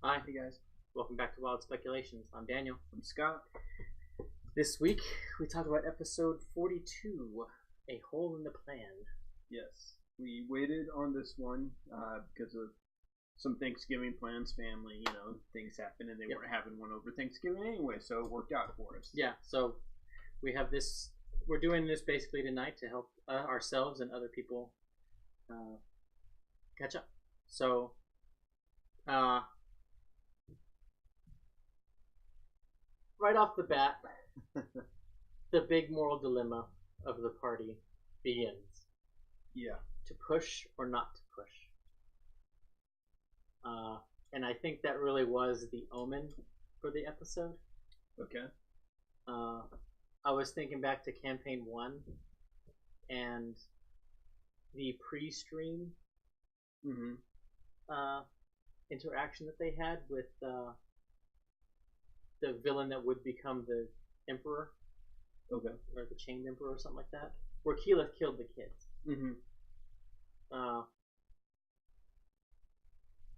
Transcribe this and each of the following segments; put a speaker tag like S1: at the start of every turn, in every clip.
S1: Hi, hey guys. Welcome back to Wilde Speculations. I'm Daniel.
S2: I'm Scott.
S1: This week, we talk about episode 42, A Hole in the Plan.
S2: Yes, we waited on this one because of some Thanksgiving plans, family, things happen, and they weren't having one over Thanksgiving anyway, so it worked out for us.
S1: Yeah, so we have this, we're doing this basically tonight to help ourselves and other people catch up. So, right off the bat, the big moral dilemma of the party begins.
S2: Yeah.
S1: To push or not to push. And I think that really was the omen for the episode.
S2: Okay.
S1: I was thinking back to campaign 1 and the pre-stream interaction that they had with the villain that would become the Emperor.
S2: Okay.
S1: Or the Chained Emperor or something like that. Where Keyleth killed the kids.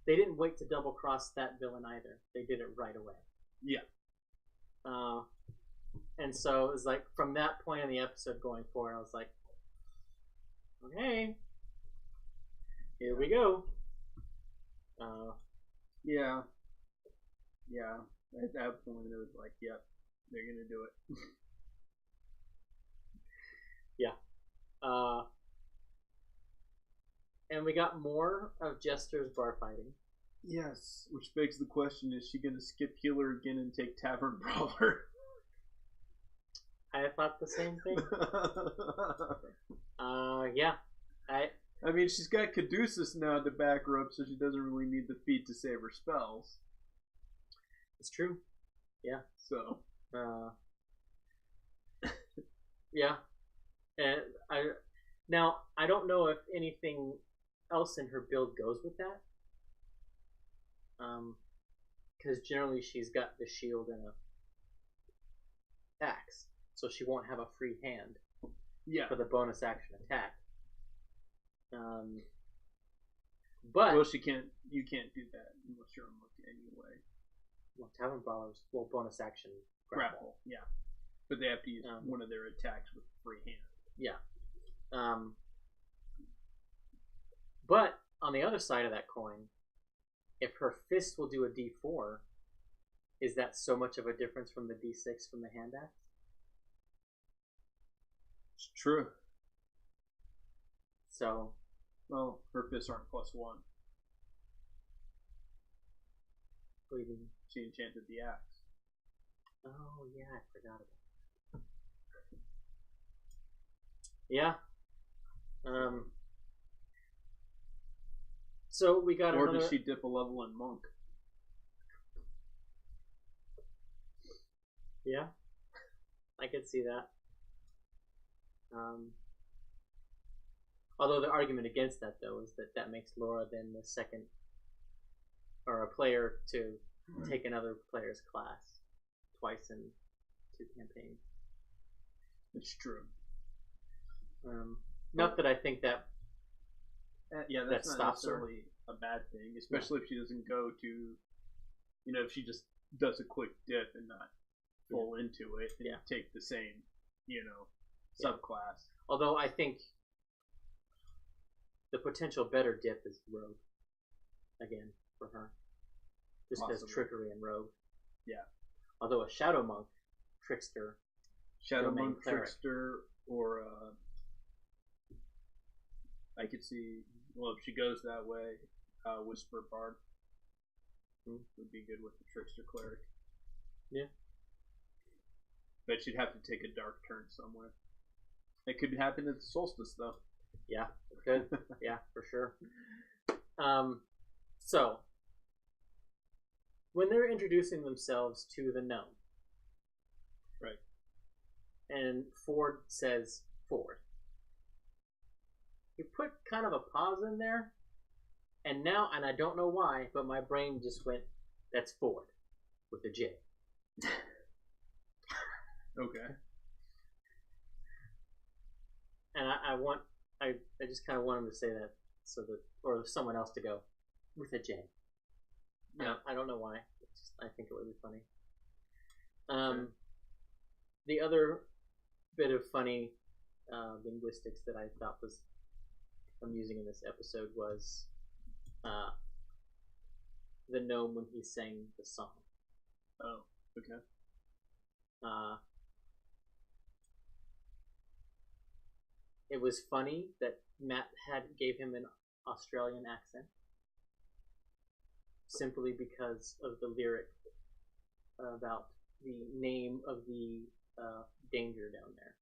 S1: They didn't wait to double cross that villain either. They did it right away.
S2: Yeah.
S1: And so it was like from that point in the episode going forward, I was like, okay, here we go.
S2: Yeah. At that point, it was like, yep, they're gonna do it.
S1: Yeah. And we got more of Jester's bar fighting.
S2: Yes, which begs the question, is she gonna skip Healer again and take Tavern Brawler?
S1: I thought the same thing. Yeah.
S2: I mean, she's got Caduceus now to back her up, so she doesn't really need the feat to save her spells.
S1: It's true. Yeah.
S2: So.
S1: Yeah. And I don't know if anything else in her build goes with that. Because generally she's got the shield and a axe, so she won't have a free hand.
S2: Yeah.
S1: For the bonus action attack. But
S2: well, you can't do that unless you're unlucky anyway.
S1: Well, Tavern Brawlers will bonus action grapple.
S2: Yeah. But they have to use one of their attacks with free hand.
S1: Yeah. But on the other side of that coin, if her fist will do a D4, is that so much of a difference from the D6 from the hand axe?
S2: It's true.
S1: So,
S2: well, her fists aren't +1.
S1: What do you mean?
S2: She enchanted the axe.
S1: Oh yeah, I forgot about that. Yeah. So we got
S2: or
S1: another...
S2: does she dip a level in Monk?
S1: Yeah, I could see that. Although the argument against that, though, is that makes Laura then the second, or a player to take another player's class twice in 2 campaigns.
S2: It's true.
S1: Not that I think that.
S2: Yeah, that's
S1: that
S2: not
S1: stops her.
S2: necessarily a bad thing, especially if she doesn't go to, if she just does a quick dip and not full into it and take the same, subclass.
S1: Although I think the potential better dip is Rogue, again, for her. Just because trickery and Rogue.
S2: Yeah.
S1: Although a Shadow Monk, Trickster,
S2: Shadow
S1: Domain
S2: Monk,
S1: Cleric.
S2: Trickster, or I could see, well, if she goes that way, Whisper Bard would be good with the Trickster Cleric.
S1: Yeah.
S2: But she'd have to take a dark turn somewhere. It could happen at the solstice, though.
S1: Yeah, it could. Yeah, for sure. So, when they're introducing themselves to the gnome,
S2: right,
S1: and Ford says Ford, you put kind of a pause in there, and now, and I don't know why, but my brain just went, that's Ford, with a J.
S2: Okay.
S1: And I just kind of want him to say that, so that, or someone else to go, with a J.
S2: Yeah.
S1: I don't know why. I think it would be funny.
S2: Okay.
S1: The other bit of funny linguistics that I thought was amusing in this episode was the gnome when he sang the song.
S2: Oh, okay.
S1: It was funny that Matt gave him an Australian accent simply because of the lyric about the name of the danger down there,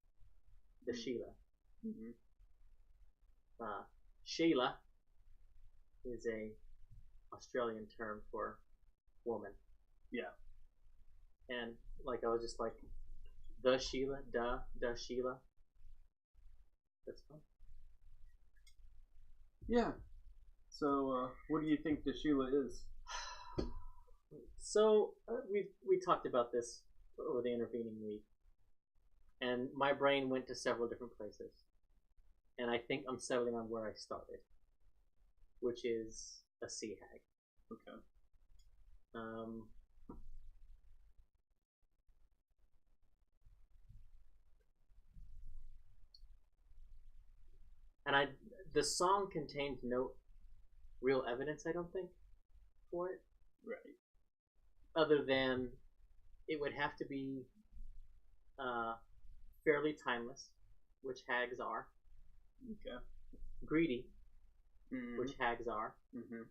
S1: the Sheila.
S2: Mm-hmm.
S1: Sheila is a Australian term for woman.
S2: Yeah.
S1: And like I was just like, the Sheila, the Sheila. That's fun.
S2: Yeah. So, what do you think the Sheila is?
S1: So we talked about this over the intervening week, and my brain went to several different places, and I think I'm settling on where I started, which is a sea hag.
S2: Okay.
S1: And the song contained no real evidence, I don't think, for it.
S2: Right.
S1: Other than it would have to be fairly timeless, which hags are.
S2: Okay.
S1: Greedy,
S2: Mm-hmm.
S1: which hags are.
S2: Mm-hmm.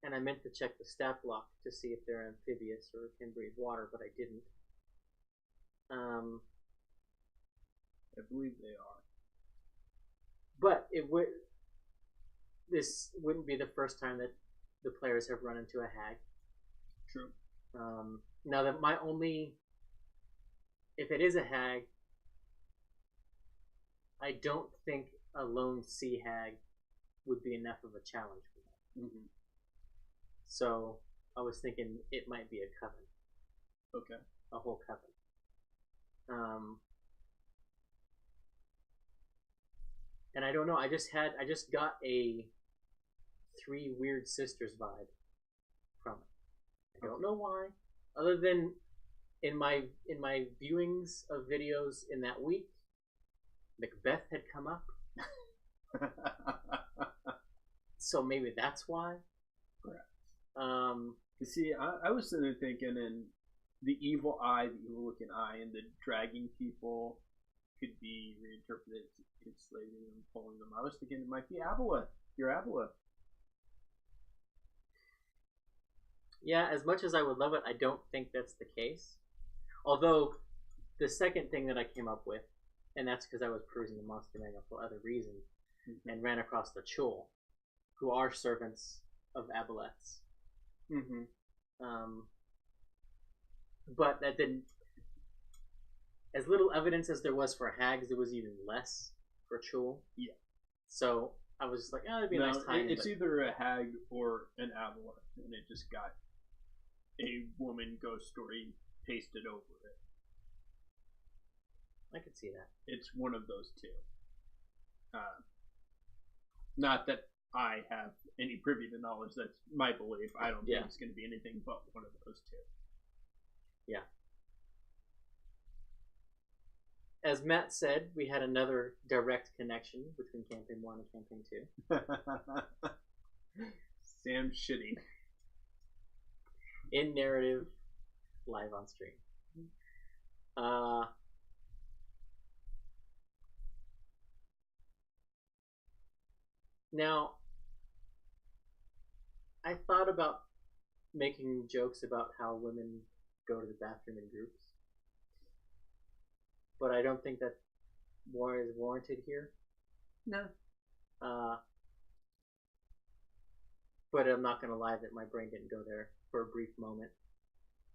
S1: And I meant to check the stat block to see if they're amphibious or can breathe water, but I didn't.
S2: I believe they are.
S1: But this wouldn't be the first time that the players have run into a hag.
S2: True.
S1: Now that if it is a hag, I don't think a lone sea hag would be enough of a challenge for that.
S2: Mm-hmm.
S1: So I was thinking it might be a coven.
S2: Okay.
S1: A whole coven. And I don't know. I just got a Three Weird Sisters vibe from it. I don't know why, other than in my viewings of videos in that week, Macbeth had come up, so maybe that's why.
S2: You see, I was sitting there thinking, and the evil eye, the evil looking eye, and the dragging people could be reinterpreted as enslaving them, pulling them. I was thinking it might be Abeloth. You're Abeloth.
S1: Yeah, as much as I would love it, I don't think that's the case. Although, the second thing that I came up with, and that's because I was perusing the Monster Manual for other reasons, and ran across the Chul, who are servants of Abeloths.
S2: Mm-hmm.
S1: But that didn't. As little evidence as there was for hags, there was even less for Chul.
S2: Yeah.
S1: So I was just like, oh, it'd be a nice time.
S2: It's either a hag or an Abeloth, and it just got a woman ghost story pasted over it.
S1: I could see that.
S2: It's one of those two. Not that I have any privy to knowledge. That's my belief. I don't think it's going to be anything but one of those two.
S1: Yeah. As Matt said, we had another direct connection between Campaign 1 and Campaign
S2: 2. Sam shitting.
S1: In narrative, live on stream. Now, I thought about making jokes about how women go to the bathroom in groups, but I don't think that is warranted here.
S2: No.
S1: But I'm not gonna lie that my brain didn't go there for a brief moment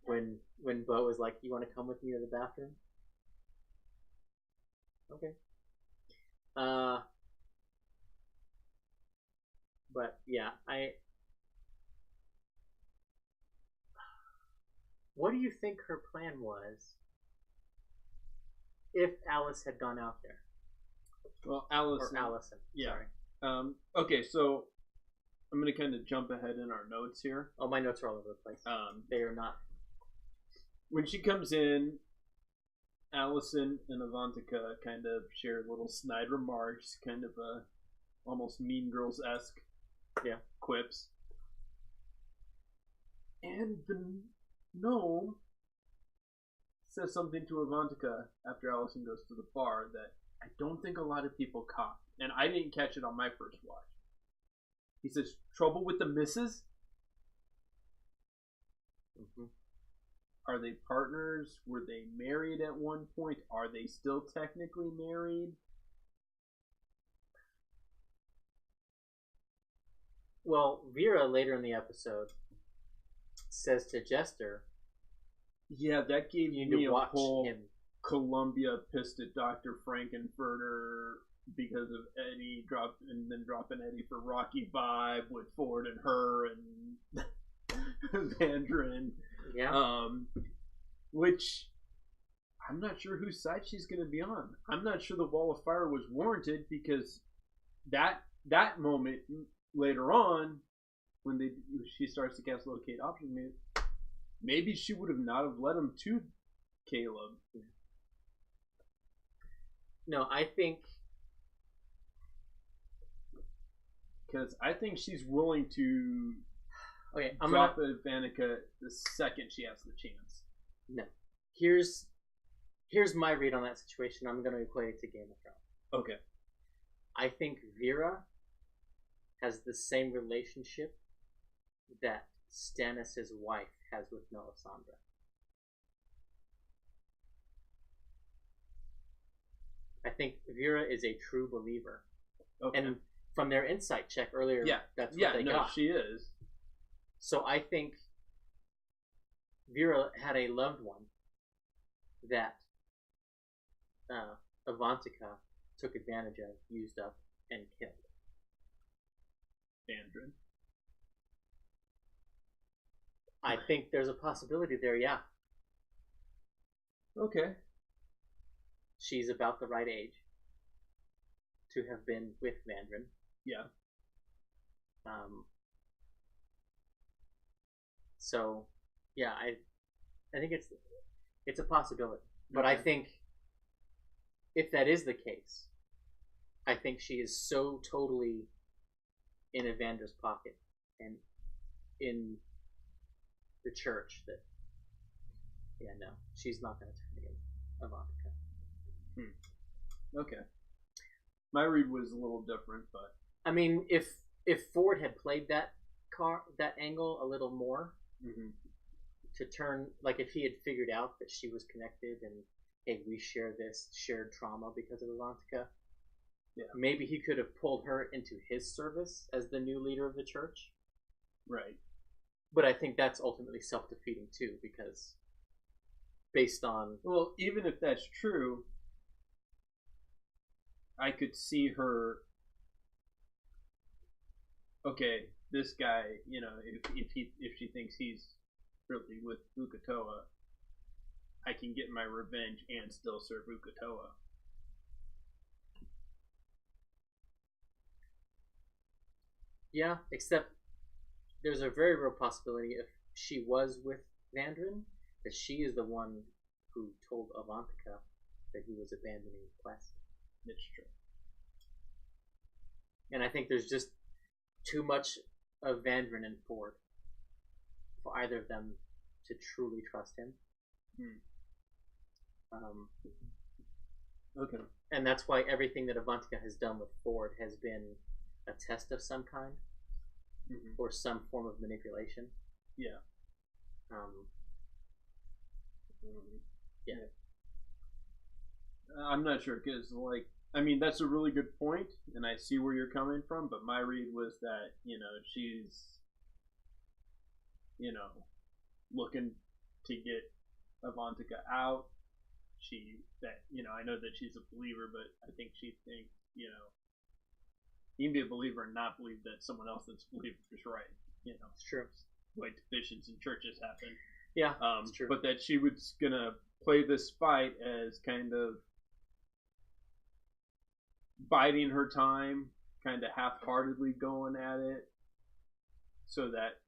S1: when Bo was like, "You want to come with me to the bathroom?" Okay. But yeah, what do you think her plan was if Alice had gone out there?
S2: Well, Allison.
S1: Or Allison.
S2: Yeah.
S1: Sorry.
S2: Okay, so I'm gonna kind of jump ahead in our notes here.
S1: Oh, my notes are all over the place. They are not.
S2: When she comes in, Allison and Avantika kind of share little snide remarks, kind of almost Mean Girls-esque quips. And the gnome says something to Avantika after Allison goes to the bar that I don't think a lot of people caught. And I didn't catch it on my first watch. He says, "Trouble with the missus?"
S1: Mm-hmm.
S2: Are they partners? Were they married at one point? Are they still technically married?
S1: Well, Vera later in the episode says to Jester,
S2: "Yeah, that gave
S1: you need
S2: me
S1: to
S2: a
S1: watch
S2: whole
S1: him."
S2: Columbia pissed at Dr. Frankenfurter because of Eddie dropping Eddie for Rocky V with Ford and her and Vandrin.
S1: Yeah.
S2: Which I'm not sure whose side she's going to be on. I'm not sure the Wall of Fire was warranted because that moment later on when she starts to cast locate options, maybe she would have not have led him to Caleb.
S1: No, I think
S2: because I think she's willing to drop Vanica the second she has the chance.
S1: No. Here's my read on that situation. I'm going to equate it to Game of Thrones.
S2: Okay.
S1: I think Vera has the same relationship that Stannis' wife has with Melisandre. I think Vera is a true believer.
S2: Okay.
S1: And from their insight check earlier, that's what they got.
S2: She is.
S1: So I think Vera had a loved one that Avantika took advantage of, used up, and killed.
S2: Vandrin.
S1: I think there's a possibility there, yeah.
S2: Okay.
S1: She's about the right age to have been with Vandrin.
S2: Yeah.
S1: So, yeah, I think it's a possibility. But I think if that is the case, I think she is so totally in Evander's pocket and in the church that, she's not going to turn against Avantika.
S2: Okay. My read was a little different, but
S1: I mean, if Ford had played that angle a little more, to turn, like if he had figured out that she was connected and hey, we share this shared trauma because of Avantika, maybe he could have pulled her into his service as the new leader of the church.
S2: Right.
S1: But I think that's ultimately self-defeating too, because based on
S2: even if that's true, I could see her. Okay, this guy, if she thinks he's really with Uk'otoa, I can get my revenge and still serve Uk'otoa.
S1: Yeah, except there's a very real possibility if she was with Vandrin, that she is the one who told Avantika that he was abandoning the quest.
S2: It's true.
S1: And I think there's just too much of Vandrin and Ford for either of them to truly trust him.
S2: Okay.
S1: And that's why everything that Avantika has done with Ford has been a test of some kind, or some form of manipulation.
S2: Yeah.
S1: Yeah.
S2: I'm not sure because, that's a really good point, and I see where you're coming from. But my read was that she's looking to get Avantika out. I know that she's a believer, but I think she thinks you can be a believer and not believe that someone else that's a believer is right.
S1: It's true.
S2: Like divisions in churches happen.
S1: Yeah, it's true.
S2: But that she was gonna play this fight as kind of biding her time, kind of half-heartedly going at it, so that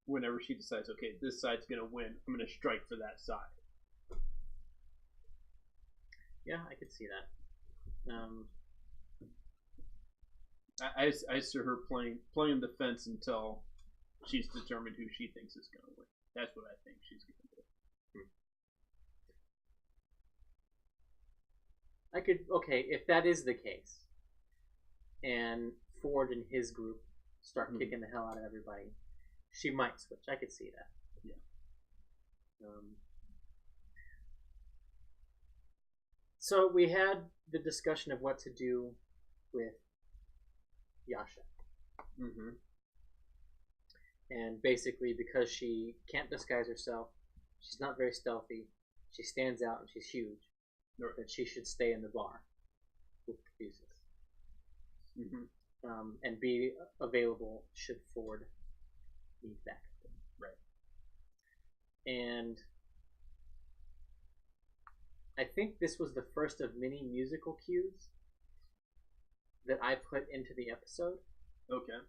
S2: whenever she decides, okay, this side's gonna win, I'm gonna strike for that side.
S1: Yeah, I could see that.
S2: I see her playing the fence until she's determined who she thinks is gonna win. That's what I think she's gonna do.
S1: If that is the case, and Ford and his group start kicking the hell out of everybody, she might switch. I could see that.
S2: Yeah.
S1: So we had the discussion of what to do with Yasha.
S2: Mm-hmm.
S1: And basically, because she can't disguise herself, she's not very stealthy, she stands out and she's huge, that she should stay in the bar with Caduceus.
S2: Mm-hmm.
S1: And be available should Ford need backup.
S2: Right.
S1: And I think this was the first of many musical cues that I put into the episode.
S2: Okay.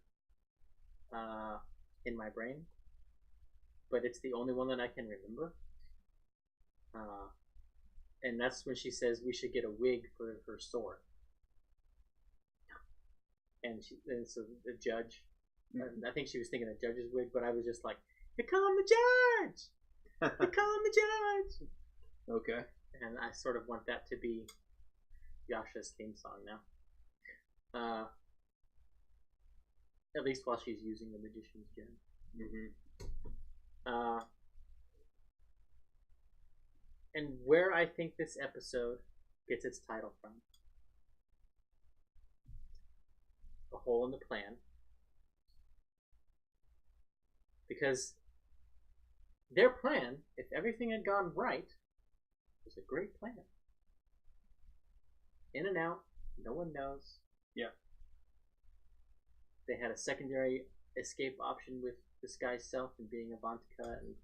S1: In my brain, but it's the only one that I can remember. And that's when she says we should get a wig for her sword. And so the judge, I think she was thinking a judge's wig, but I was just like, here come the judge! Here come the judge!
S2: Okay.
S1: And I sort of want that to be Yasha's theme song now. At least while she's using the magician's gem.
S2: Mm-hmm.
S1: And where I think this episode gets its title from. A hole in the plan. Because their plan, if everything had gone right, was a great plan. In and out, no one knows.
S2: Yeah.
S1: They had a secondary escape option with disguised self and being Avantika and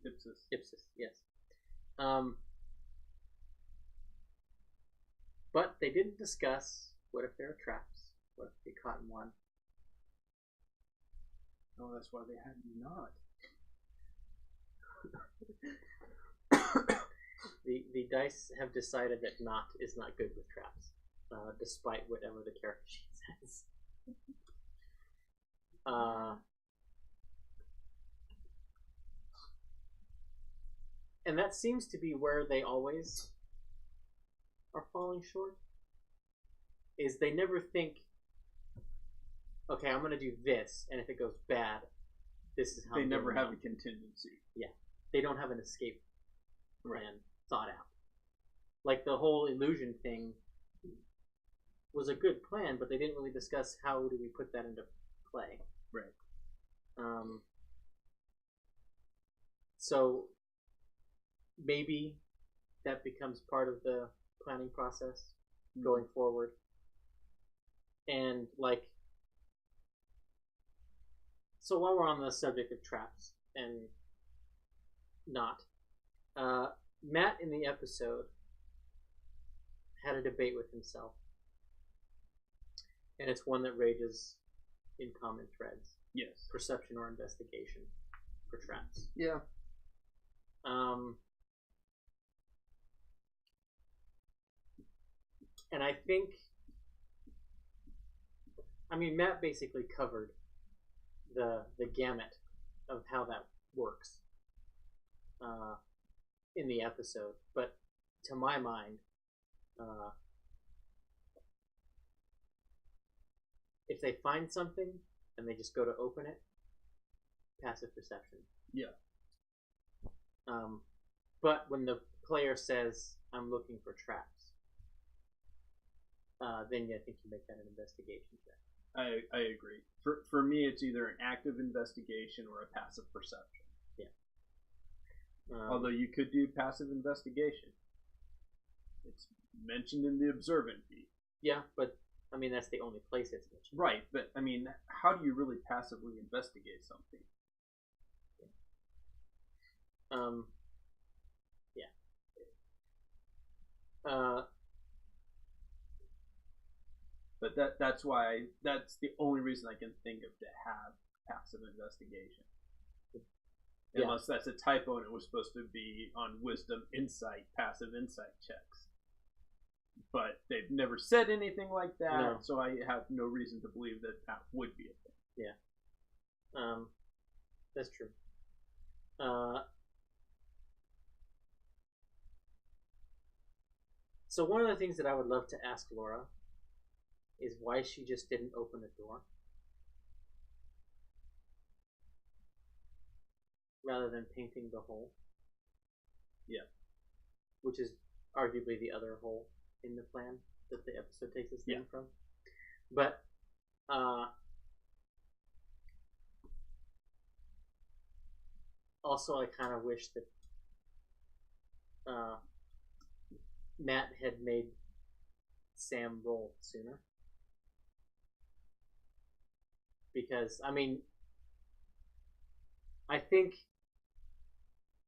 S1: Ipsis, yes. But they didn't discuss what if there are traps, what if they get caught in one.
S2: Oh, that's why they had me not.
S1: The dice have decided that not is not good with traps, despite whatever the character sheet says. And that seems to be where they always are falling short. Is they never think, okay, I'm going to do this, and if it goes bad, this is how.
S2: They never have a contingency.
S1: Yeah, they don't have an escape plan thought out. Like the whole illusion thing was a good plan, but they didn't really discuss how do we put that into play.
S2: Right.
S1: So maybe that becomes part of the planning process going forward. And so while we're on the subject of traps and not, Matt in the episode had a debate with himself, and it's one that rages in common threads.
S2: Yes.
S1: Perception or investigation for traps.
S2: Yeah.
S1: And I think, Matt basically covered the gamut of how that works in the episode, but to my mind, if they find something and they just go to open it, passive perception.
S2: Yeah.
S1: But when the player says, I'm looking for traps, then I think you make that an investigation check.
S2: I agree. For me, it's either an active investigation or a passive perception.
S1: Yeah.
S2: Although you could do passive investigation. It's mentioned in the observant feat.
S1: Yeah, but that's the only place it's mentioned.
S2: Right, but how do you really passively investigate something?
S1: Yeah.
S2: But that's why that's the only reason I can think of to have passive investigation.
S1: Yeah.
S2: Unless that's a typo and it was supposed to be on wisdom insight, passive insight checks. But they've never said anything like that,
S1: No.
S2: so I have no reason to believe that that would be a thing.
S1: Yeah. That's true. So one of the things that I would love to ask Laura is why she just didn't open the door rather than painting the hole.
S2: Yeah.
S1: Which is arguably the other hole in the plan that the episode takes its name from. But also I kind of wish that Matt had made Sam roll sooner. Because, I mean, I think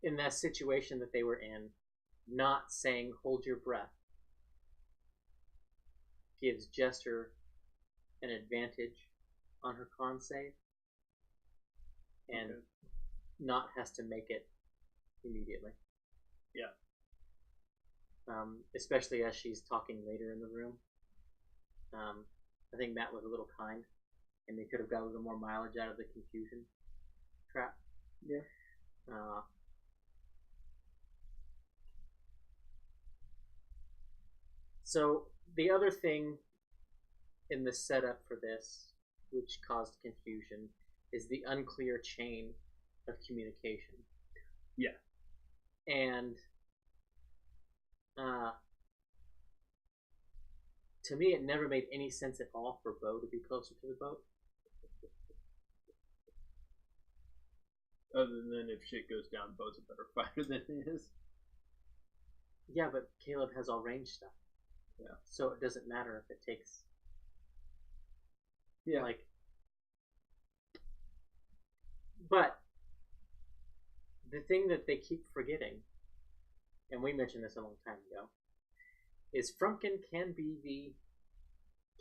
S1: in that situation that they were in, not saying hold your breath gives Jester an advantage on her con save, and not has to make it immediately.
S2: Yeah.
S1: Especially as she's talking later in the room. I think Matt was a little kind, and they could have got a little more mileage out of the confusion trap.
S2: Yeah.
S1: So the other thing in the setup for this, which caused confusion, is the unclear chain of communication.
S2: Yeah.
S1: And to me, it never made any sense at all for Bo to be closer to the boat.
S2: Other than if shit goes down, Bo's a better fighter than he is.
S1: Yeah, but Caleb has all range stuff.
S2: Yeah.
S1: So it doesn't matter if it takes.
S2: Yeah.
S1: Like. But the thing that they keep forgetting, and we mentioned this a long time ago, is Frumpkin can be the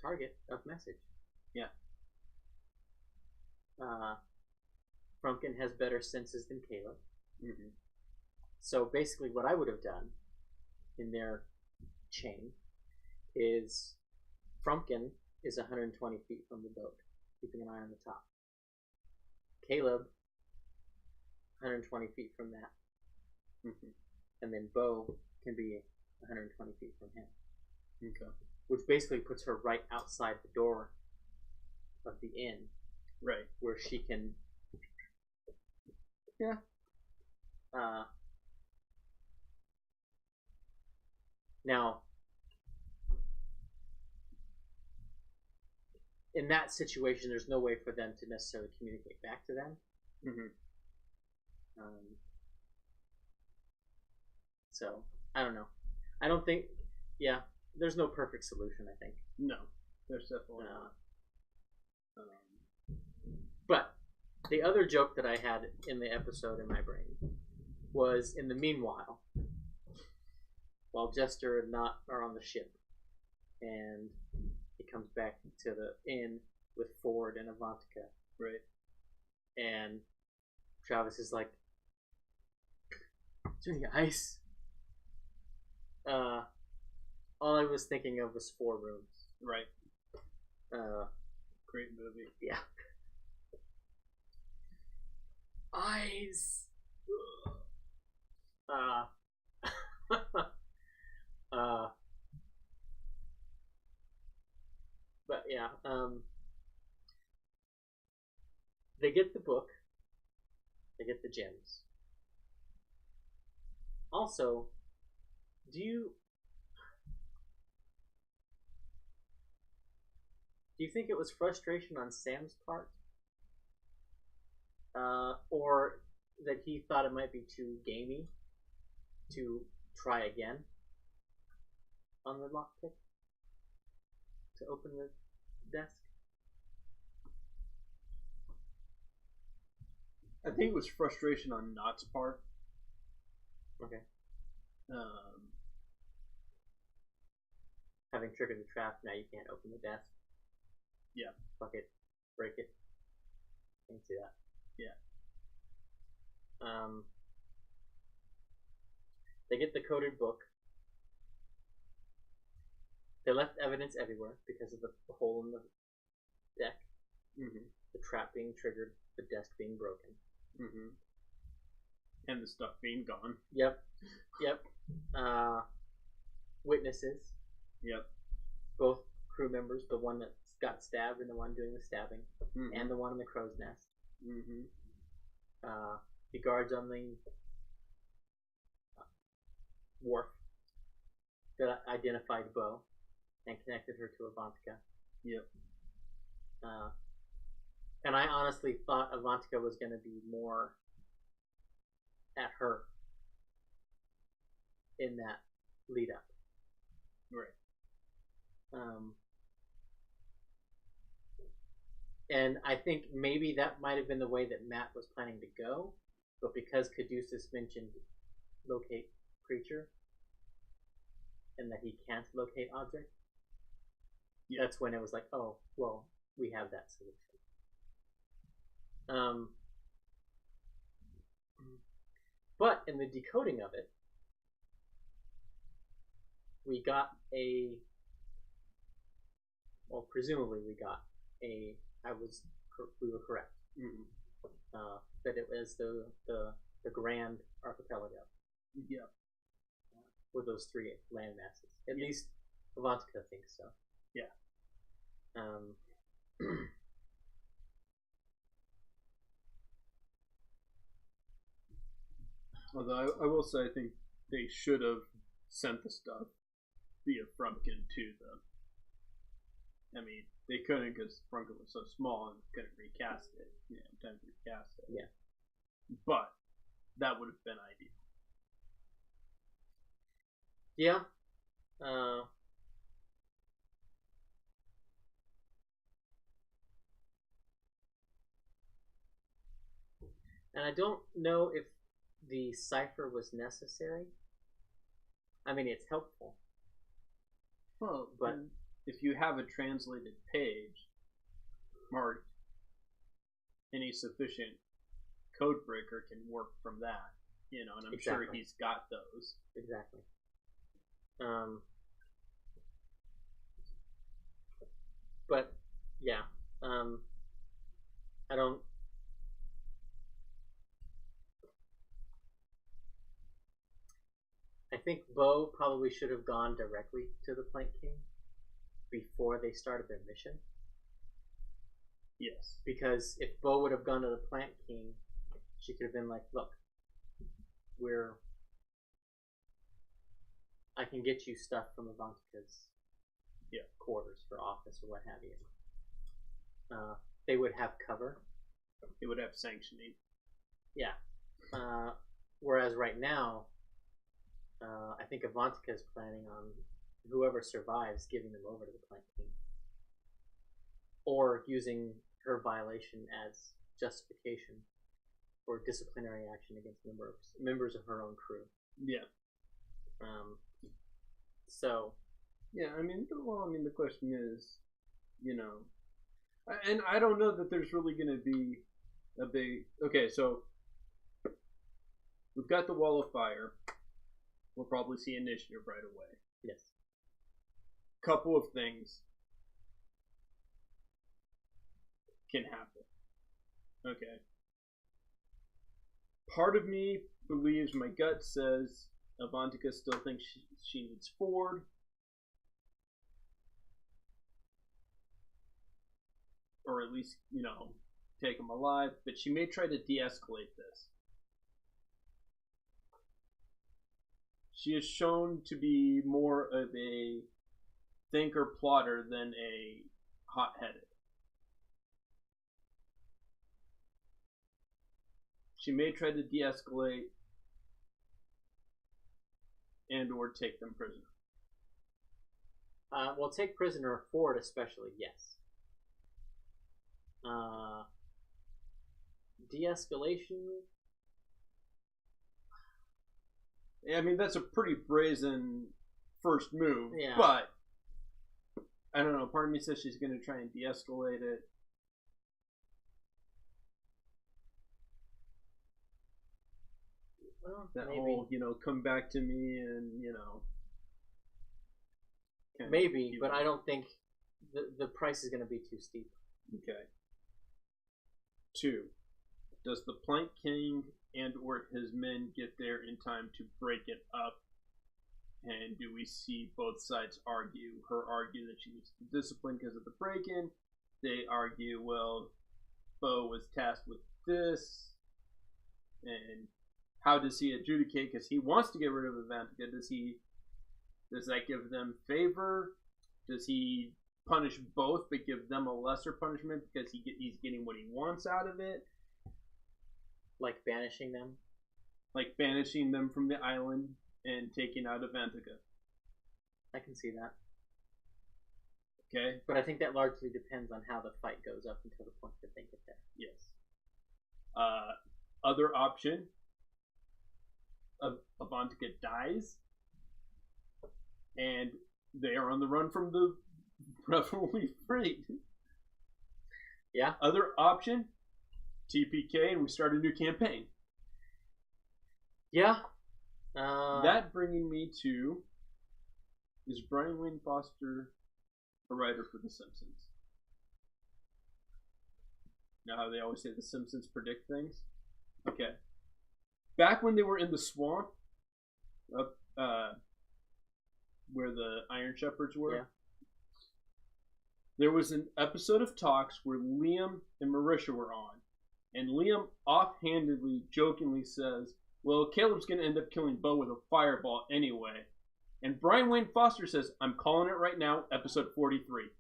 S1: target of message.
S2: Yeah.
S1: Frumpkin has better senses than Caleb.
S2: Mm-hmm.
S1: So basically what I would have done in their chain is Frumpkin is 120 feet from the boat, keeping an eye on the top. Caleb, 120 feet from that.
S2: Mm-hmm.
S1: And then Bo can be 120 feet from him.
S2: Okay.
S1: Which basically puts her right outside the door of the inn.
S2: Right.
S1: Where she can...
S2: Yeah.
S1: Now, in that situation, there's no way for them to necessarily communicate back to them.
S2: Mm-hmm.
S1: So, I don't know. I don't think... Yeah, there's no perfect solution, I think.
S2: No, there's definitely not.
S1: But the other joke that I had in the episode in my brain was, in the meanwhile, while Jester and Knot are on the ship, and he comes back to the inn with Ford and Avantika.
S2: Right.
S1: And Travis is like, "Is there any ice?" All I was thinking of was 4 rooms.
S2: Right. Great movie.
S1: Yeah. Eyes. But yeah, they get the book. They get the gems. Also, do you think it was frustration on Sam's part? Or that he thought it might be too gamey to try again on the lockpick to open the desk?
S2: I think it was frustration on Knot's part.
S1: Okay. Having triggered the trap, now you can't open the desk.
S2: Yeah.
S1: Fuck it. Break it. I can see that.
S2: Yeah.
S1: They get the coded book. They left evidence everywhere because of the hole in the deck, the trap being triggered, the desk being broken,
S2: and the stuff being gone.
S1: Yep. Witnesses.
S2: Yep.
S1: Both crew members, the one that got stabbed and the one doing the stabbing, and the one in the crow's nest. The guards on the wharf that identified Bo and connected her to Avantika.
S2: Yep.
S1: And I honestly thought Avantika was going to be more at her in that lead up.
S2: Right.
S1: And I think maybe that might have been the way that Matt was planning to go, but because Caduceus mentioned locate creature and that he can't locate object, that's when it was like, oh, well, we have that solution. But in the decoding of it, we got presumably we got we were correct. That it was the Grand Archipelago.
S2: Yeah.
S1: With those three land masses. At least Avantika thinks so.
S2: Yeah. Although I will say I think they should have sent the stuff via Frumpkin to them. I mean, they couldn't because Frumpkin was so small and couldn't recast it. Time to recast it.
S1: Yeah.
S2: But that would have been ideal.
S1: Yeah. And I don't know if the cipher was necessary. I mean, it's helpful.
S2: Well, but if you have a translated page marked, any sufficient code breaker can work from that, and I'm sure he's got those.
S1: Exactly. But yeah, I don't. I think Bo probably should have gone directly to the Plank King before they started their mission.
S2: Yes.
S1: Because if Bo would have gone to the Plank King, she could have been like, look, I can get you stuff from Avantika's quarters for office or what have you. They would have cover.
S2: They would have sanctioning.
S1: Yeah. Whereas right now, I think Avantika is planning on whoever survives giving them over to the Plank King. Or using her violation as justification for disciplinary action against members of her own crew.
S2: Yeah.
S1: So.
S2: Yeah, I mean, the question is, and I don't know that there's really going to be a big. Okay, so we've got the Wall of Fire. We'll probably see initiative right away.
S1: Yes.
S2: Couple of things can happen. Okay. Part of me believes, my gut says, Avantika still thinks she needs Ford. Or at least, take him alive. But she may try to de-escalate this. She is shown to be more of a thinker plotter than a hot-headed. She may try to de-escalate and or take them prisoner.
S1: Well, take prisoner Ford especially, yes. De-escalation?
S2: I mean, that's a pretty brazen first move,
S1: yeah.
S2: But I don't know. Part of me says she's going to try and de-escalate it.
S1: Well,
S2: That
S1: maybe.
S2: whole, come back to me and,
S1: Maybe, but I don't think the price is going to be too steep.
S2: Okay. 2. Does the Plank King and or his men get there in time to break it up? And do we see both sides argue? Her argue that she needs to be disciplined because of the break-in. They argue, well, Bo was tasked with this. And how does he adjudicate? Because he wants to get rid of Avantika. Does that give them favor? Does he punish both but give them a lesser punishment because he's getting what he wants out of it?
S1: Like banishing them?
S2: Like banishing them from the island and taking out Avantika.
S1: I can see that.
S2: Okay.
S1: But I think that largely depends on how the fight goes up until the point that they get there.
S2: Yes. Other option, Avantika dies, and they are on the run from the Revelry Fleet.
S1: Yeah.
S2: Other option, TPK, and we start a new campaign.
S1: Yeah.
S2: That bringing me to, is Brian Wayne Foster a writer for The Simpsons? Now how they always say The Simpsons predict things? Okay. Back when they were in the swamp, up where the Iron Shepherds were,
S1: yeah.
S2: There was an episode of Talks where Liam and Marisha were on, and Liam offhandedly, jokingly says, well, Caleb's going to end up killing Bo with a fireball anyway. And Brian Wayne Foster says, I'm calling it right now, episode 43.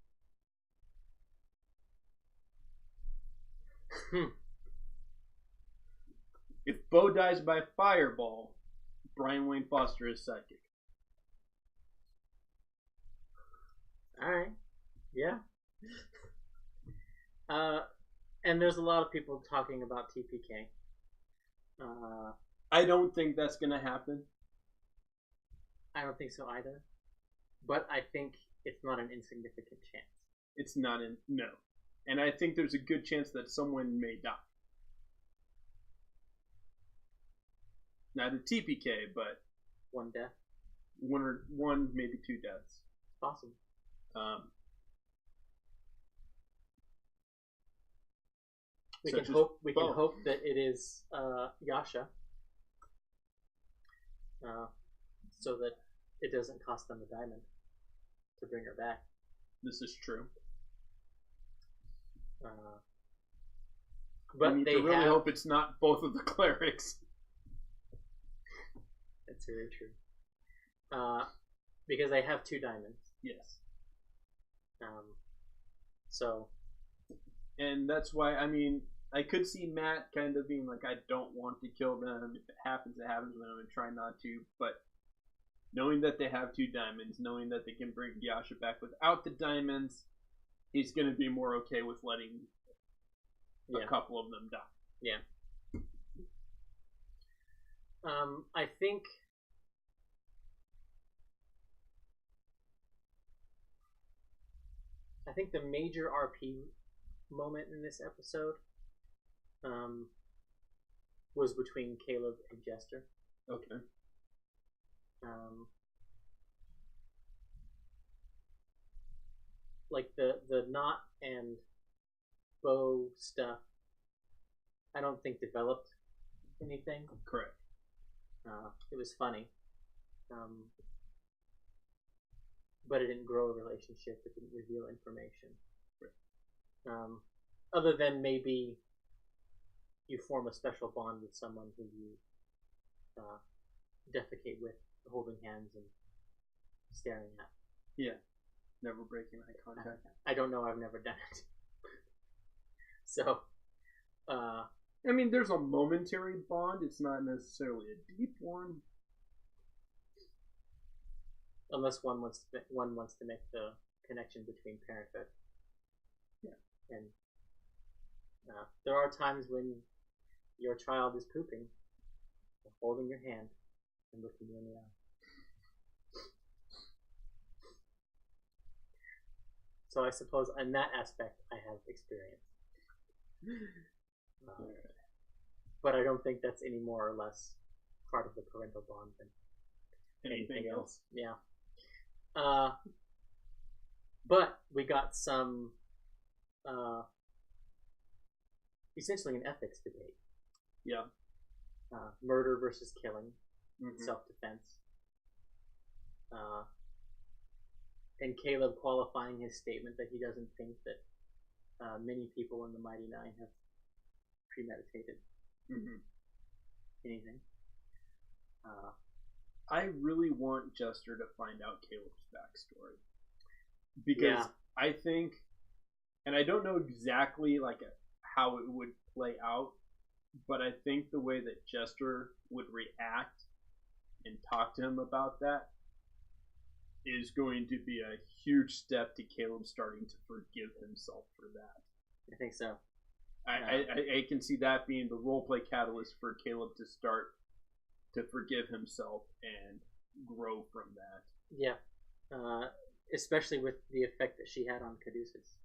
S2: If Bo dies by fireball, Brian Wayne Foster is psychic.
S1: Alright. Yeah. And there's a lot of people talking about TPK.
S2: I don't think that's going to happen.
S1: I don't think so either. But I think it's not an insignificant chance.
S2: It's not no. And I think there's a good chance that someone may die. Not a TPK, but
S1: one death.
S2: One, maybe 2 deaths.
S1: It's possible. We can hope that it is Yasha, so that it doesn't cost them a diamond to bring her back.
S2: This is true.
S1: But
S2: they really hope it's not both of the clerics.
S1: That's very true. Because they have 2 diamonds.
S2: Yes.
S1: So.
S2: And that's why, I could see Matt kind of being like, I don't want to kill them. If it happens, it happens. I'm going to try not to. But knowing that they have 2 diamonds, knowing that they can bring Yasha back without the diamonds, he's going to be more okay with letting a couple of them die.
S1: Yeah. I think the major RP moment in this episode was between Caleb and Jester.
S2: Okay.
S1: Like the knot and bow stuff, I don't think developed anything.
S2: Correct.
S1: It was funny. But it didn't grow a relationship. It didn't reveal information. Right. Other than maybe you form a special bond with someone who you defecate with, holding hands and staring at.
S2: Yeah. Never breaking eye contact.
S1: I don't know. I've never done it. So,
S2: there's a momentary bond. It's not necessarily a deep one.
S1: Unless one wants to make the connection between parenthood.
S2: Yeah.
S1: And there are times when your child is pooping, holding your hand and looking you in the So I suppose in that aspect I have experience. But I don't think that's any more or less part of the parental bond than anything else. Yeah. But we got some essentially an ethics debate.
S2: Yeah.
S1: Murder versus killing, self-defense. And Caleb qualifying his statement that he doesn't think that many people in the Mighty Nine have premeditated anything.
S2: I really want Jester to find out Caleb's backstory. Because I think, and I don't know exactly like how it would play out, but I think the way that Jester would react and talk to him about that is going to be a huge step to Caleb starting to forgive himself for that.
S1: I think so.
S2: I can see that being the roleplay catalyst for Caleb to start to forgive himself and grow from that.
S1: Yeah. Especially with the effect that she had on Caduceus.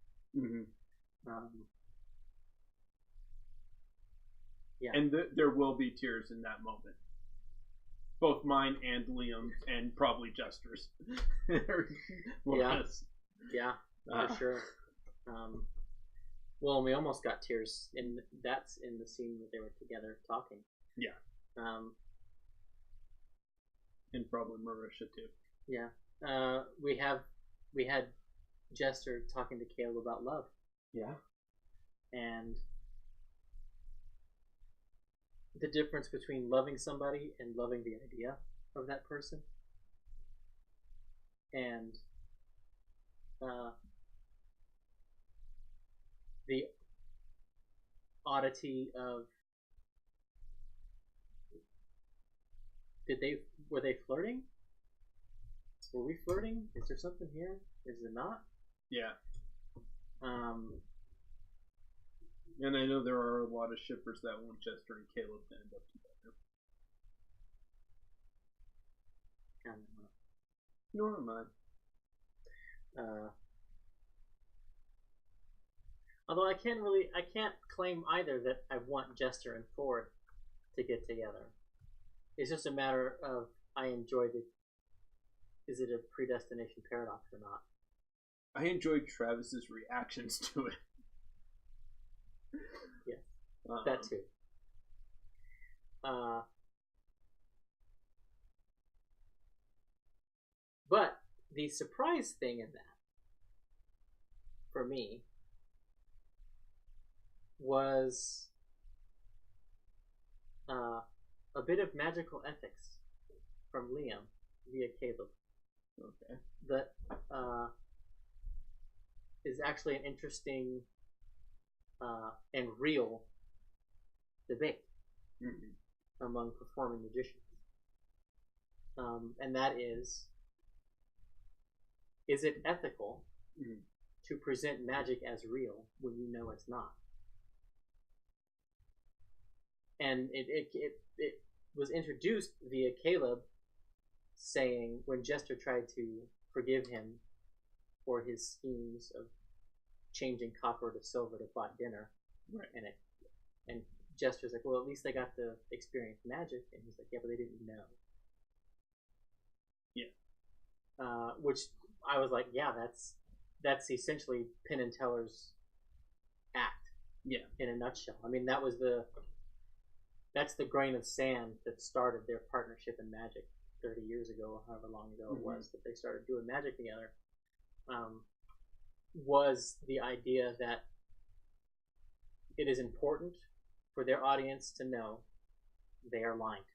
S1: Yeah.
S2: And there will be tears in that moment. Both mine and Liam's, and probably Jester's.
S1: Yeah, for sure. Well, we almost got tears that's in the scene that they were together talking.
S2: Yeah. And probably Marisha too.
S1: Yeah. We had Jester talking to Caleb about love.
S2: Yeah.
S1: And the difference between loving somebody and loving the idea of that person. And the oddity of were they flirting? Were we flirting? Is there something here? Is it not?
S2: Yeah. And I know there are a lot of shippers that want Jester and Caleb to end up together. Nor am I.
S1: Although I can't claim either that I want Jester and Ford to get together. It's just a matter of I enjoy is it a predestination paradox or not?
S2: I enjoyed Travis's reactions to it.
S1: Yeah, that too. But the surprise thing in that, for me, was a bit of magical ethics from Liam via Caleb.
S2: Okay.
S1: That is actually an interesting and real debate among performing magicians. And that is it ethical to present magic as real when you know it's not? And it was introduced via Caleb saying, when Jester tried to forgive him for his schemes of changing copper to silver to buy dinner,
S2: right?
S1: And Jester's like, well, at least they got to experience magic, and he's like, yeah, but they didn't know.
S2: Yeah.
S1: Which I was like, yeah, that's essentially Penn and Teller's act.
S2: Yeah.
S1: In a nutshell. I mean, that's the grain of sand that started their partnership in magic 30 years ago, or however long ago it was that they started doing magic together. Was the idea that it is important for their audience to know they are lying.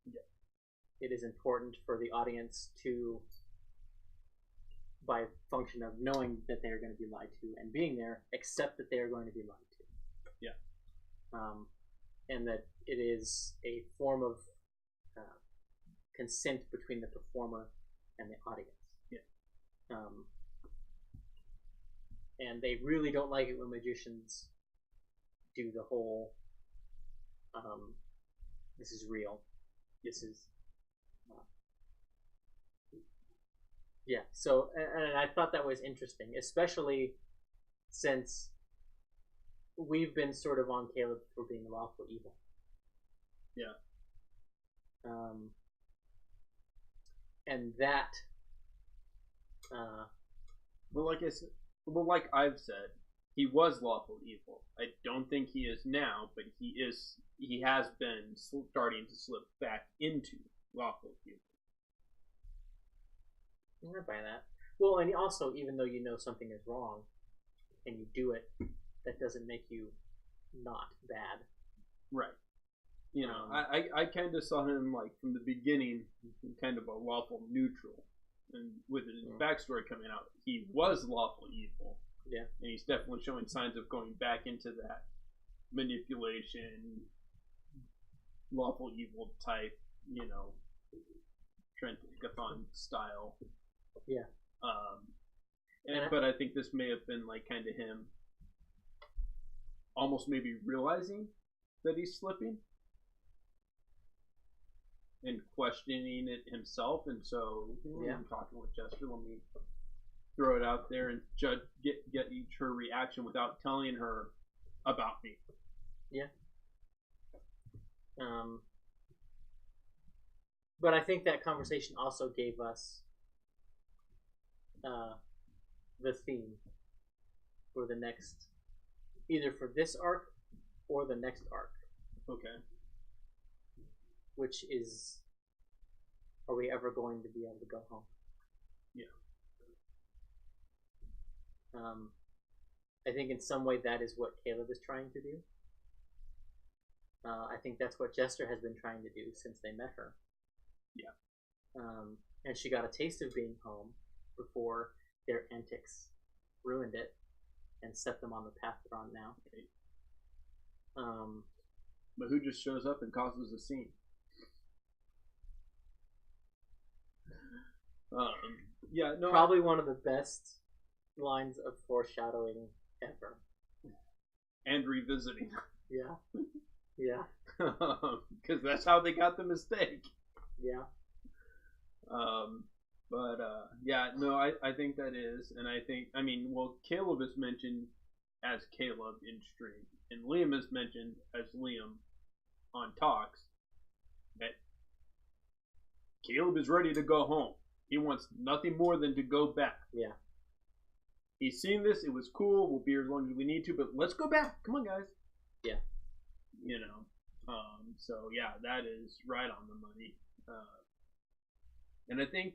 S2: Yeah.
S1: It is important for the audience to, by function of knowing that they are going to be lied to and being there, accept that they are going to be lied to.
S2: Yeah.
S1: And that it is a form of consent between the performer and the audience.
S2: Yeah.
S1: And they really don't like it when magicians do the whole this is real. This is Yeah. So, and I thought that was interesting, especially since we've been sort of on Caleb for being lawful evil.
S2: Yeah.
S1: And that.
S2: Well, like I've said, he was lawful evil. I don't think he is now, but he is. He has been starting to slip back into lawful evil.
S1: I'm not by that. Well, and also, even though you know something is wrong, and you do it, that doesn't make you not bad.
S2: Right. You know, I kind of saw him like from the beginning, kind of a lawful neutral, and with his backstory coming out, he was lawful evil.
S1: Yeah,
S2: and he's definitely showing signs of going back into that manipulation, lawful evil type, you know, Trent Gathon style.
S1: Yeah.
S2: But I think this may have been like kind of him, almost maybe realizing that he's slipping. And questioning it himself, and so I'm talking with Jester. Let me throw it out there and get her reaction without telling her about me.
S1: Yeah. But I think that conversation also gave us the theme for the next, either for this arc or the next arc.
S2: Okay.
S1: Which is, are we ever going to be able to go home?
S2: Yeah.
S1: I think in some way that is what Caleb is trying to do. I think that's what Jester has been trying to do since they met her.
S2: Yeah.
S1: And she got a taste of being home before their antics ruined it and set them on the path they're on now.
S2: Right. But who just shows up and causes a scene? Yeah, no.
S1: Probably one of the best lines of foreshadowing ever.
S2: And revisiting.
S1: Yeah. Yeah.
S2: Because that's how they got the mistake.
S1: Yeah.
S2: Yeah, no, I think that is, and I mean, well, Caleb is mentioned as Caleb in stream, and Liam is mentioned as Liam on Talks. That Caleb is ready to go home. He wants nothing more than to go back.
S1: Yeah.
S2: He's seen this. It was cool. We'll be here as long as we need to, but let's go back. Come on, guys.
S1: Yeah.
S2: You know. So yeah, that is right on the money. And I think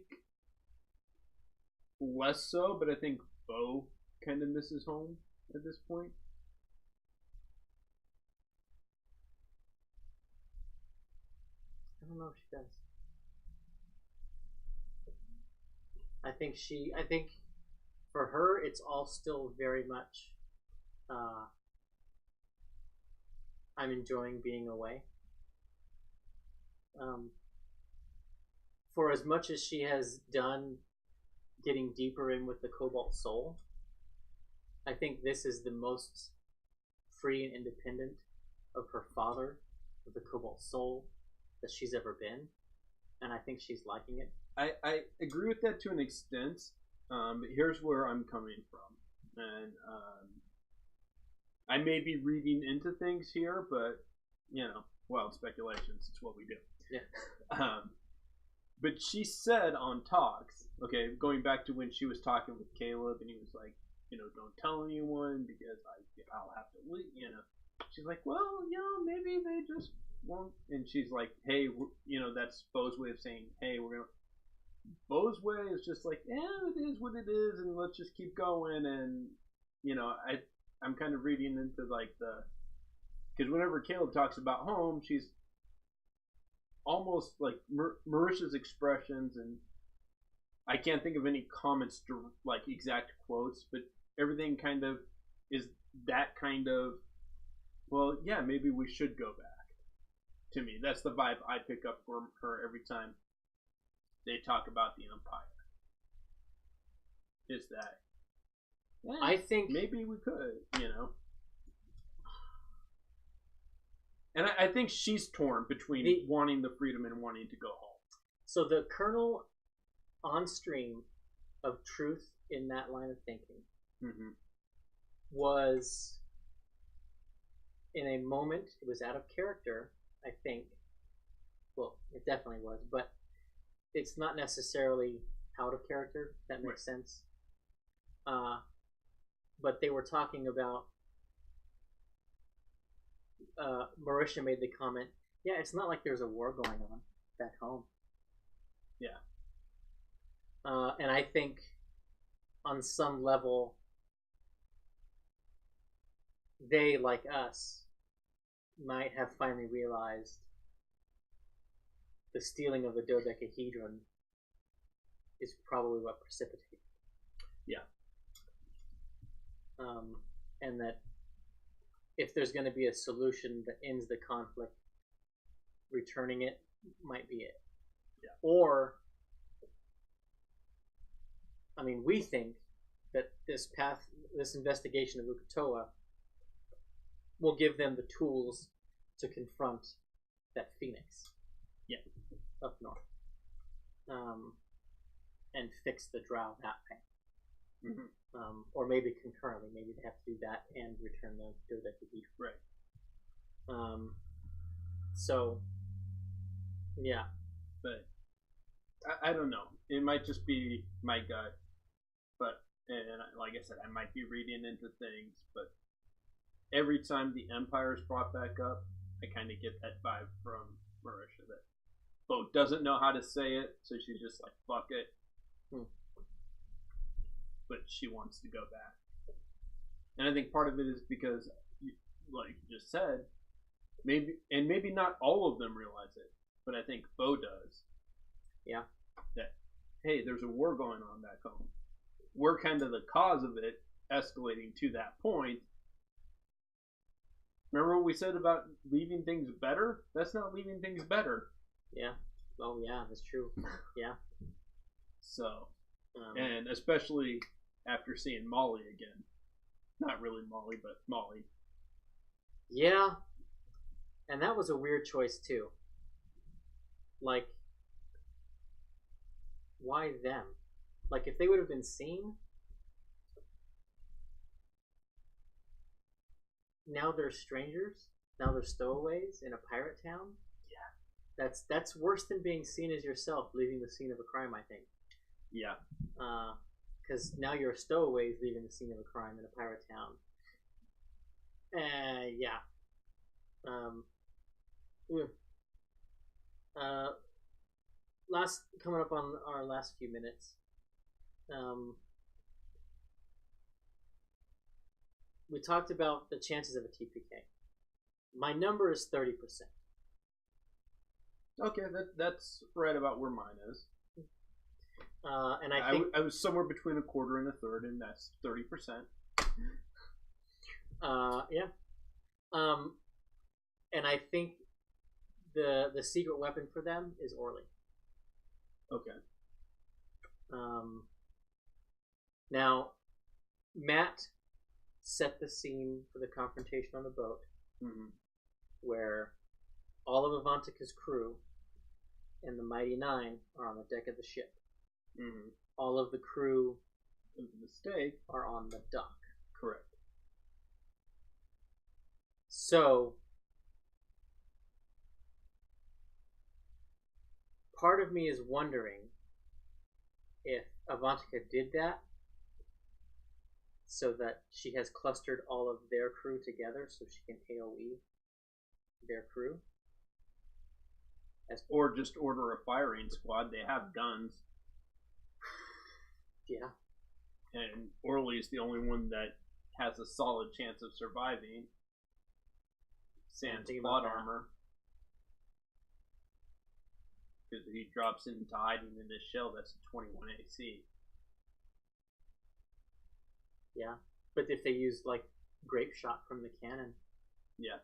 S2: less so, but I think Bo kind of misses home at this point.
S1: I don't know if she does. I think for her, it's all still very much, I'm enjoying being away. For as much as she has done getting deeper in with the Cobalt Soul, I think this is the most free and independent of her father, of the Cobalt Soul, that she's ever been. And I think she's liking it.
S2: I agree with that to an extent, but here's where I'm coming from. And I may be reading into things here, but, you know, wild speculations. It's what we do.
S1: Yeah.
S2: But she said on Talks, okay, going back to when she was talking with Caleb, and he was like, you know, don't tell anyone because I'll have to leave, you know. She's like, well, you know, maybe they just won't. And she's like, hey, you know, that's Bo's way of saying, hey, we're going to. Bo's way is just like, it is what it is, and let's just keep going. And, you know, I'm kind of reading into like because whenever Caleb talks about home, she's almost like Marisha's expressions, and I can't think of any comments like exact quotes, but everything kind of is that kind of, well, yeah, maybe we should go back. To me, that's the vibe I pick up from her every time they talk about the Empire. Is that
S1: I think
S2: maybe we could, you know. And I think she's torn between wanting the freedom and wanting to go home.
S1: So the Colonel on stream of truth in that line of thinking
S2: Mm-hmm.
S1: was in a moment. It was out of character, I think. Well, it definitely was, but it's not necessarily out of character. If that makes sense. But they were talking about. Marisha made the comment, "Yeah, it's not like there's a war going on back home."
S2: Yeah.
S1: And I think, on some level, they, like us, might have finally realized the stealing of the dodecahedron is probably what precipitated.
S2: Yeah.
S1: And that if there's going to be a solution that ends the conflict, returning it might be it.
S2: Yeah.
S1: Or, I mean, we think that this investigation of Uk'otoa will give them the tools to confront that phoenix.
S2: Yeah.
S1: Up north. And fix the drow that way.
S2: Mm-hmm.
S1: Or maybe concurrently, maybe they have to do that and return the dodecahedron.
S2: Right.
S1: So, yeah.
S2: But I don't know. It might just be my gut. But, and like I said, I might be reading into things. But every time the Empire is brought back up, I kind of get that vibe from Marisha that Bo doesn't know how to say it, so she's just like, fuck it. But she wants to go back. And I think part of it is because, like you just said, maybe not all of them realize it, but I think Bo does.
S1: Yeah.
S2: That, hey, there's a war going on back home. We're kind of the cause of it escalating to that point. Remember what we said about leaving things better? That's not leaving things better.
S1: Yeah. Oh, yeah, that's true. Yeah.
S2: So, and especially after seeing Molly again. Not really Molly, but Molly.
S1: Yeah. And that was a weird choice, too. Like, why them? Like, if they would have been seen, now they're strangers. Now they're stowaways in a pirate town. Yeah, that's worse than being seen as yourself leaving the scene of a crime. I think.
S2: Yeah.
S1: Because now you're stowaways leaving the scene of a crime in a pirate town. Yeah. Last coming up on our last few minutes. We talked about the chances of a TPK. My number is 30%.
S2: Okay, that's right about where mine is.
S1: And I think
S2: I was somewhere between a quarter and a third, and that's 30%.
S1: Yeah. And I think the secret weapon for them is Orly.
S2: Okay.
S1: Now, Matt set the scene for the confrontation on the boat, where all of Avantica's crew and the Mighty Nine are on the deck of the ship. All of the crew
S2: of the mistake
S1: are on the dock.
S2: Correct.
S1: So, part of me is wondering if Avantika did that so that she has clustered all of their crew together so she can AoE their crew.
S2: Or just order a firing squad. They have guns.
S1: Yeah.
S2: And Orly is the only one that has a solid chance of surviving. Sans plot armor. Because if he drops into hiding in this shell, that's a 21 AC.
S1: Yeah. But if they use, like, grape shot from the cannon.
S2: Yeah.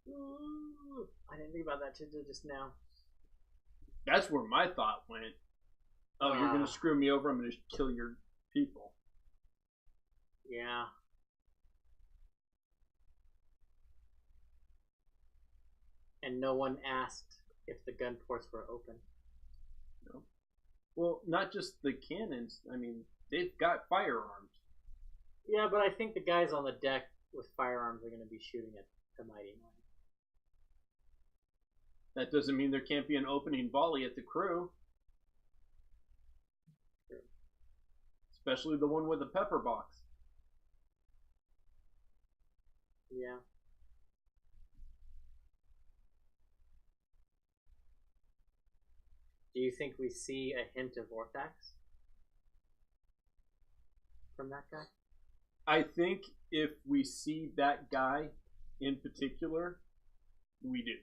S1: Ooh, I didn't think about that till just now.
S2: That's where my thought went. Oh, you're going to screw me over? I'm going to kill your people.
S1: Yeah. And no one asked if the gun ports were open.
S2: No. Well, not just the cannons. I mean, they've got firearms.
S1: Yeah, but I think the guys on the deck with firearms are going to be shooting at the mighty nine.
S2: That doesn't mean there can't be an opening volley at the crew.
S1: True.
S2: Especially the one with the pepper box.
S1: Yeah. Do you think we see a hint of Orthax from that guy?
S2: I think if we see that guy in particular, we do.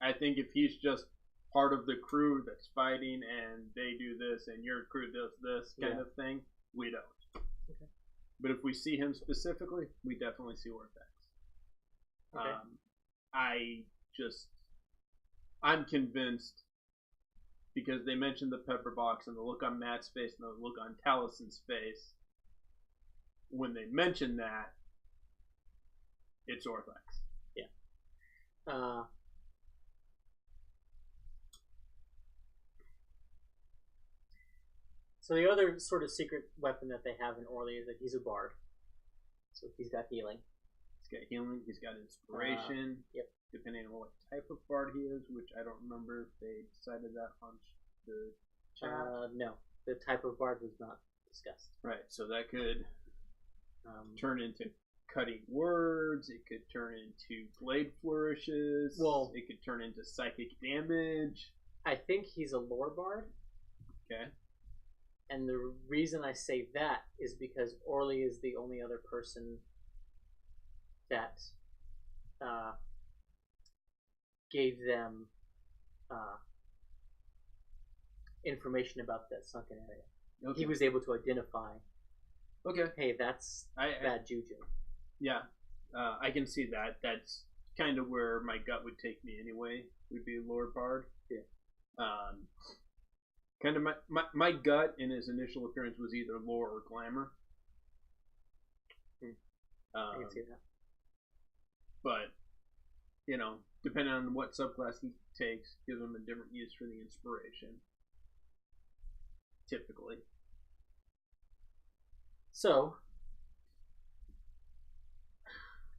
S2: I think if he's just part of the crew that's fighting and they do this and your crew does this kind of thing, we don't.
S1: Okay.
S2: But if we see him specifically, we definitely see Orthax.
S1: Okay.
S2: I'm convinced because they mentioned the pepper box and the look on Matt's face and the look on Talison's face. When they mention that, it's Orthax.
S1: Yeah. So the other sort of secret weapon that they have in Orly is that he's a bard. So he's got healing.
S2: He's got healing. He's got inspiration.
S1: Yep.
S2: Depending on what type of bard he is, which I don't remember if they decided that on the chat.
S1: No, the type of bard was not discussed.
S2: Right, so that could turn into cutting words. It could turn into blade flourishes.
S1: Well,
S2: it could turn into psychic damage.
S1: I think he's a lore bard.
S2: Okay.
S1: And the reason I say that is because Orly is the only other person that gave them information about that sunken area.
S2: Okay.
S1: He was able to identify,
S2: okay,
S1: hey, that's bad juju.
S2: Yeah, I can see that. That's kind of where my gut would take me anyway, would be Lord Bard.
S1: Yeah.
S2: Kind of my gut in his initial appearance was either lore or glamour.
S1: I can see that.
S2: But, you know, depending on what subclass he takes, gives him a different use for the inspiration. Typically.
S1: So,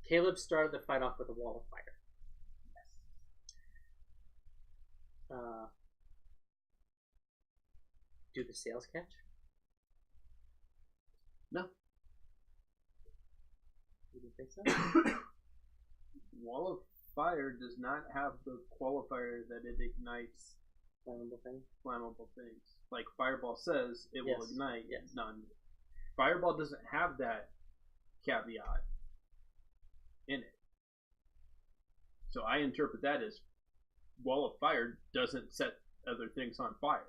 S1: Caleb started the fight off with a wall of fire. Yes. Do the sails catch?
S2: No.
S1: You don't think so?
S2: Wall of Fire does not have the qualifier that it ignites flammable things. Like Fireball says, it will ignite.
S1: Yes.
S2: None. Fireball doesn't have that caveat in it. So I interpret that as Wall of Fire doesn't set other things on fire.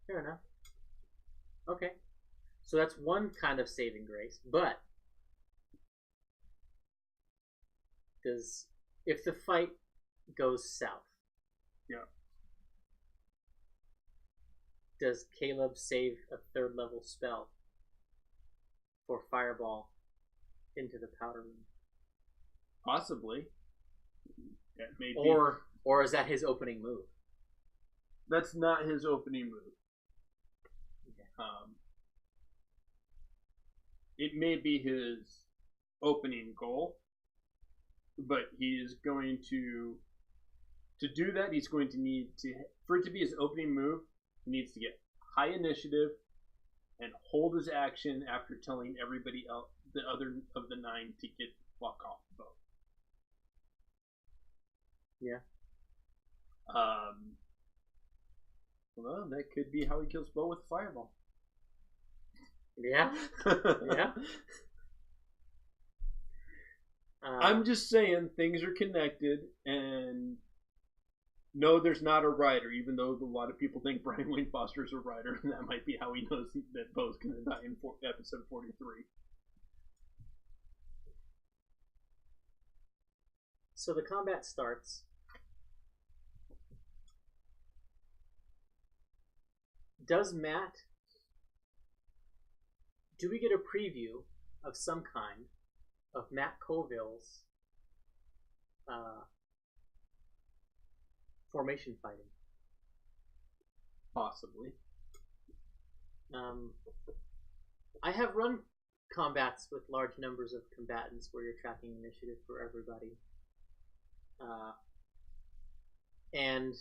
S1: Fair enough. Okay. So that's one kind of saving grace, but if the fight goes south, does Caleb save a third level spell for Fireball into the powder room?
S2: Possibly. That may be.
S1: Or is that his opening move?
S2: That's not his opening move. Okay. It may be his opening goal, but he is going to do that. He's going to need to, for it to be his opening move, he needs to get high initiative and hold his action after telling everybody else, the other of the 9, to get the fuck off the boat.
S1: Yeah.
S2: Well, that could be how he kills Bo with Fireball.
S1: Yeah. Yeah.
S2: I'm just saying things are connected, and no, there's not a rider, even though a lot of people think Brian Wayne Foster is a rider, and that might be how he knows that Bo's going to die in episode 43.
S1: So the combat starts. Do we get a preview of some kind of Matt Colville's formation fighting?
S2: Possibly.
S1: I have run combats with large numbers of combatants where you're tracking initiative for everybody. And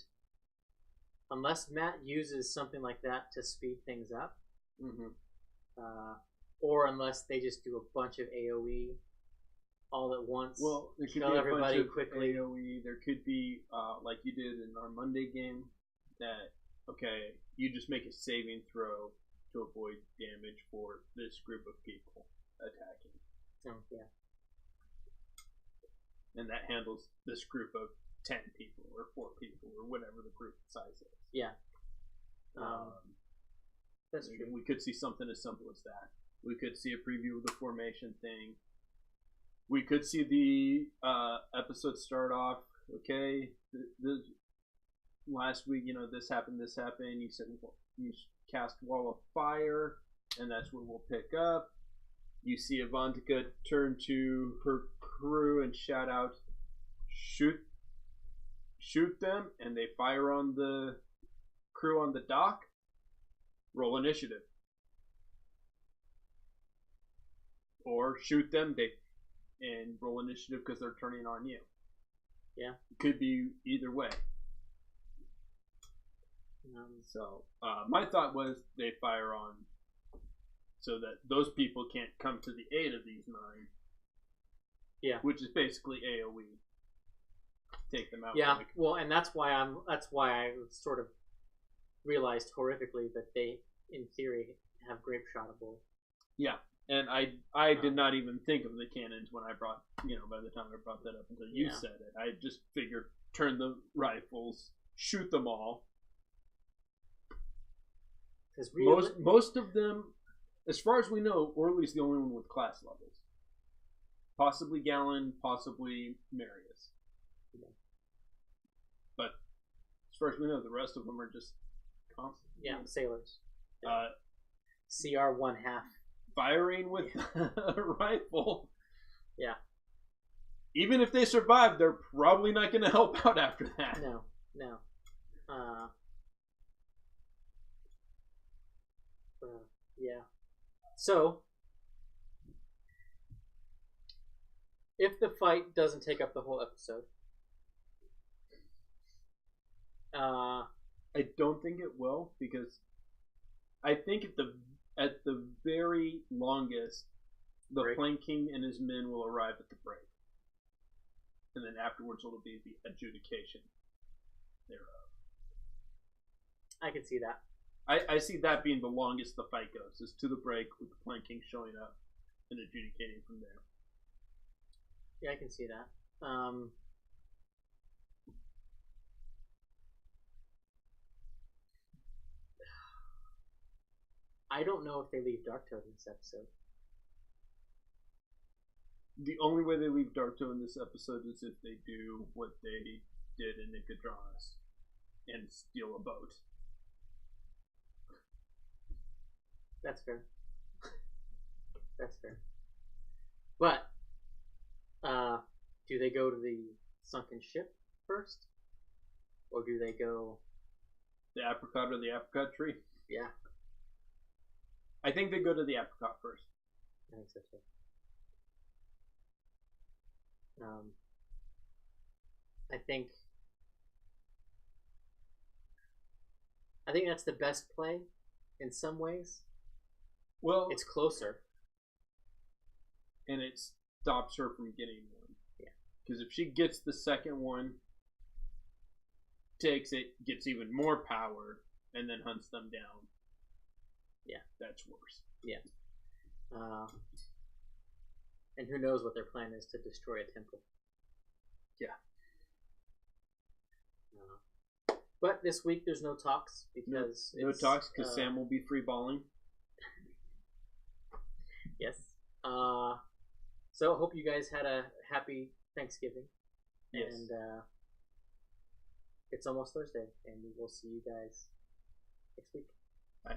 S1: unless Matt uses something like that to speed things up, or unless they just do a bunch of AoE all at once,
S2: well, there could
S1: kill
S2: be a
S1: everybody
S2: bunch of
S1: quickly.
S2: AoE. There could be, like you did in our Monday game, that you just make a saving throw to avoid damage for this group of people attacking.
S1: Oh, yeah.
S2: And that handles this group of 10 people or 4 people or whatever the group size is.
S1: Yeah. That's true.
S2: We could see something as simple as that. We could see a preview of the formation thing. We could see the episode start off, okay, last week, this happened, you said you cast Wall of Fire, and that's where we'll pick up. You see Avantika turn to her crew and shout out, shoot them, and they fire on the crew on the dock. Roll initiative. Or shoot them, and roll initiative because they're turning on you.
S1: Yeah.
S2: It could be either way. So my thought was they fire on so that those people can't come to the aid of these 9.
S1: Yeah.
S2: Which is basically AoE. Take them out.
S1: Yeah. Well, and that's why I sort of realized horrifically that they, in theory, have grape shotable.
S2: Yeah. And I did not even think of the cannons when I brought, by the time I brought that up until you said it. I just figured turn the rifles, shoot them all. Most of them, as far as we know, Orly's the only one with class levels. Possibly Gallon, possibly Marius. Yeah. But as far as we know, the rest of them are just constant.
S1: Yeah, sailors. CR 1/2.
S2: Firing with a rifle.
S1: Yeah.
S2: Even if they survive, they're probably not going to help out after that.
S1: No. Yeah. So, if the fight doesn't take up the whole episode,
S2: I don't think it will, because I think at the very longest, the Plain King and his men will arrive at the break. And then afterwards it'll be the adjudication thereof.
S1: I can see that.
S2: I see that being the longest the fight goes, is to the break with the Plain King showing up and adjudicating from there.
S1: Yeah, I can see that. I don't know if they leave Darktoad in this episode.
S2: The only way they leave Darktoad in this episode is if they do what they did in Nicodranas and steal a boat.
S1: That's fair. That's fair. But, do they go to the sunken ship first? Or do they go...
S2: The apricot or the apricot tree?
S1: Yeah.
S2: I think they go to the apricot first.
S1: I think so too. I think that's the best play in some ways.
S2: Well,
S1: it's closer.
S2: And it stops her from getting one.
S1: Yeah.
S2: Because if she gets the second one, takes it, gets even more power, and then hunts them down.
S1: Yeah.
S2: That's worse.
S1: Yeah. And who knows what their plan is to destroy a temple.
S2: Yeah.
S1: But this week there's no talks because
S2: no talks because Sam will be free balling.
S1: Yes. So I hope you guys had a happy Thanksgiving.
S2: Yes.
S1: And it's almost Thursday, and we will see you guys next week.
S2: Bye.